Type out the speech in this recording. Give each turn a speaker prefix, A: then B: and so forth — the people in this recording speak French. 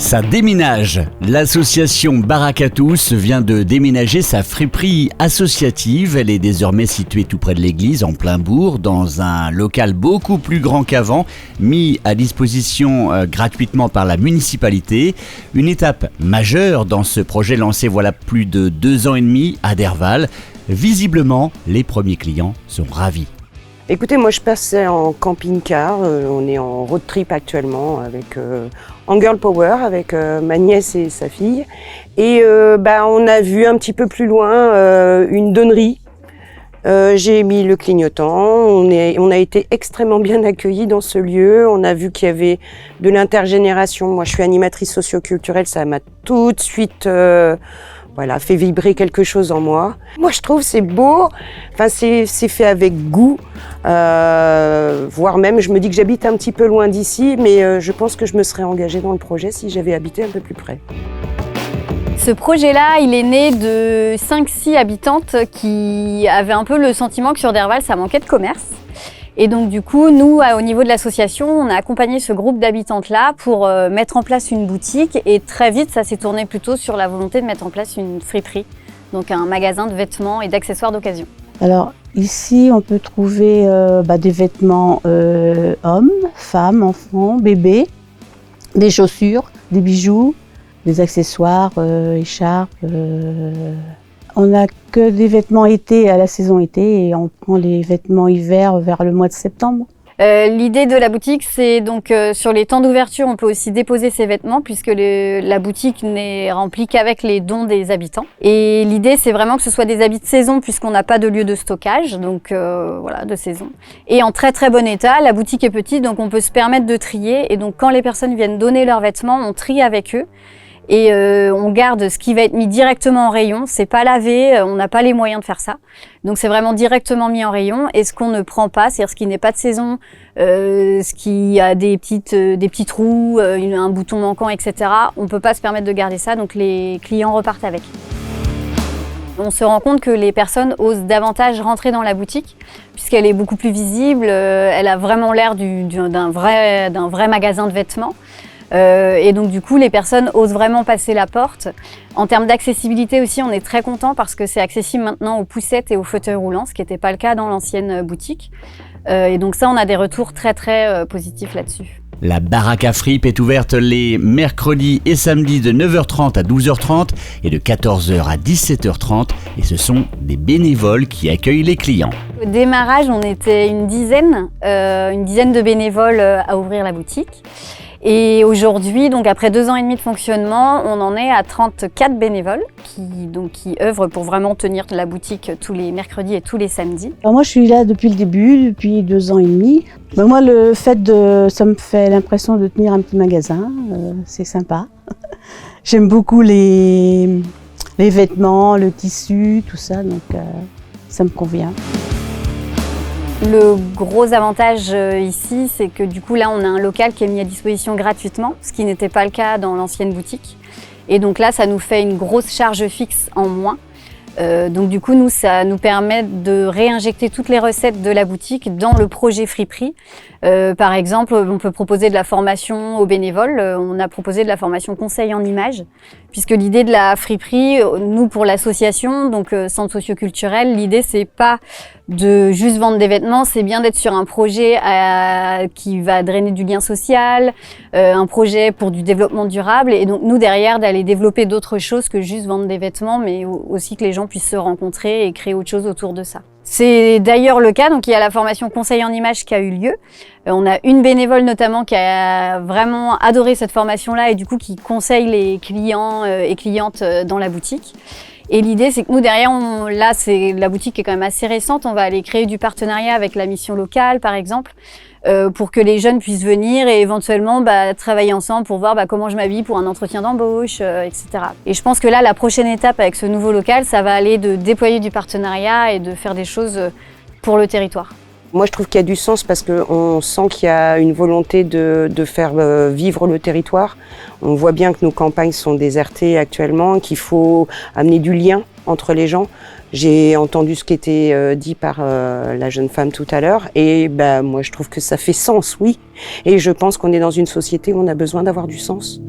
A: Ça déménage. L'association Baraque à tous vient de déménager sa friperie associative. Elle est désormais située tout près de l'église, en plein bourg, dans un local beaucoup plus grand qu'avant, mis à disposition gratuitement par la municipalité. Une étape majeure dans ce projet lancé voilà plus de 2 ans et demi à Derval. Visiblement, les premiers clients sont ravis.
B: Écoutez, moi je passais en camping-car, on est en road trip actuellement avec en girl power avec ma nièce et sa fille. Et on a vu un petit peu plus loin une donnerie. J'ai mis le clignotant, on a été extrêmement bien accueillis dans ce lieu. On a vu qu'il y avait de l'intergénération. Moi je suis animatrice socioculturelle, ça m'a tout de suite fait vibrer quelque chose en moi. Moi, je trouve c'est beau, c'est fait avec goût, voire même, je me dis que j'habite un petit peu loin d'ici, mais je pense que je me serais engagée dans le projet si j'avais habité un peu plus près.
C: Ce projet-là, il est né de 5-6 habitantes qui avaient un peu le sentiment que sur Derval, ça manquait de commerce. Et donc du coup, nous, au niveau de l'association, on a accompagné ce groupe d'habitantes-là pour mettre en place une boutique. Et très vite, ça s'est tourné plutôt sur la volonté de mettre en place une friperie, donc un magasin de vêtements et d'accessoires d'occasion.
D: Alors ici, on peut trouver des vêtements hommes, femmes, enfants, bébés, des chaussures, des bijoux, des accessoires, écharpes. On n'a que des vêtements été à la saison été et on prend les vêtements hiver vers le mois de septembre.
C: L'idée de la boutique, c'est donc sur les temps d'ouverture, on peut aussi déposer ses vêtements puisque la boutique n'est remplie qu'avec les dons des habitants. Et l'idée, c'est vraiment que ce soit des habits de saison puisqu'on n'a pas de lieu de stockage, donc de saison. Et en très très bon état, la boutique est petite, donc on peut se permettre de trier. Et donc quand les personnes viennent donner leurs vêtements, on trie avec eux. Et on garde ce qui va être mis directement en rayon. C'est pas lavé, on n'a pas les moyens de faire ça. Donc c'est vraiment directement mis en rayon. Et ce qu'on ne prend pas, c'est-à-dire ce qui n'est pas de saison, ce qui a des petits trous, un bouton manquant, etc. On peut pas se permettre de garder ça, donc les clients repartent avec. On se rend compte que les personnes osent davantage rentrer dans la boutique puisqu'elle est beaucoup plus visible. Elle a vraiment l'air d'un vrai magasin de vêtements. Et donc du coup, les personnes osent vraiment passer la porte. En termes d'accessibilité aussi, on est très content parce que c'est accessible maintenant aux poussettes et aux fauteuils roulants, ce qui n'était pas le cas dans l'ancienne boutique. Et donc ça, on a des retours très très positifs là-dessus.
A: La baraque à fripes est ouverte les mercredis et samedis de 9h30 à 12h30 et de 14h à 17h30. Et ce sont des bénévoles qui accueillent les clients.
C: Au démarrage, on était une dizaine de bénévoles à ouvrir la boutique. Et aujourd'hui, donc après 2 ans et demi de fonctionnement, on en est à 34 bénévoles qui œuvrent pour vraiment tenir la boutique tous les mercredis et tous les samedis.
D: Alors moi, je suis là depuis le début, depuis 2 ans et demi. Mais moi, ça me fait l'impression de tenir un petit magasin, c'est sympa. J'aime beaucoup les vêtements, le tissu, tout ça, donc ça me convient.
C: Le gros avantage ici, c'est que du coup là on a un local qui est mis à disposition gratuitement, ce qui n'était pas le cas dans l'ancienne boutique. Et donc là ça nous fait une grosse charge fixe en moins. Donc du coup ça nous permet de réinjecter toutes les recettes de la boutique dans le projet friperie. Par exemple, on peut proposer de la formation aux bénévoles. On a proposé de la formation conseil en images, puisque l'idée de la friperie, nous pour l'association, donc centre socioculturel, l'idée c'est pas de juste vendre des vêtements, c'est bien d'être sur un projet qui va drainer du lien social, un projet pour du développement durable, et donc nous derrière d'aller développer d'autres choses que juste vendre des vêtements, mais aussi que les gens puissent se rencontrer et créer autre chose autour de ça. C'est d'ailleurs le cas, donc il y a la formation conseil en images qui a eu lieu. On a une bénévole notamment qui a vraiment adoré cette formation-là et du coup qui conseille les clients et clientes dans la boutique. Et l'idée, c'est que nous, derrière, la boutique est quand même assez récente. On va aller créer du partenariat avec la mission locale, par exemple, pour que les jeunes puissent venir et éventuellement travailler ensemble pour voir comment je m'habille pour un entretien d'embauche, etc. Et je pense que là, la prochaine étape avec ce nouveau local, ça va aller de déployer du partenariat et de faire des choses pour le territoire.
B: Moi, je trouve qu'il y a du sens parce qu'on sent qu'il y a une volonté de faire vivre le territoire. On voit bien que nos campagnes sont désertées actuellement, qu'il faut amener du lien entre les gens. J'ai entendu ce qui était dit par la jeune femme tout à l'heure et moi, je trouve que ça fait sens, oui. Et je pense qu'on est dans une société où on a besoin d'avoir du sens.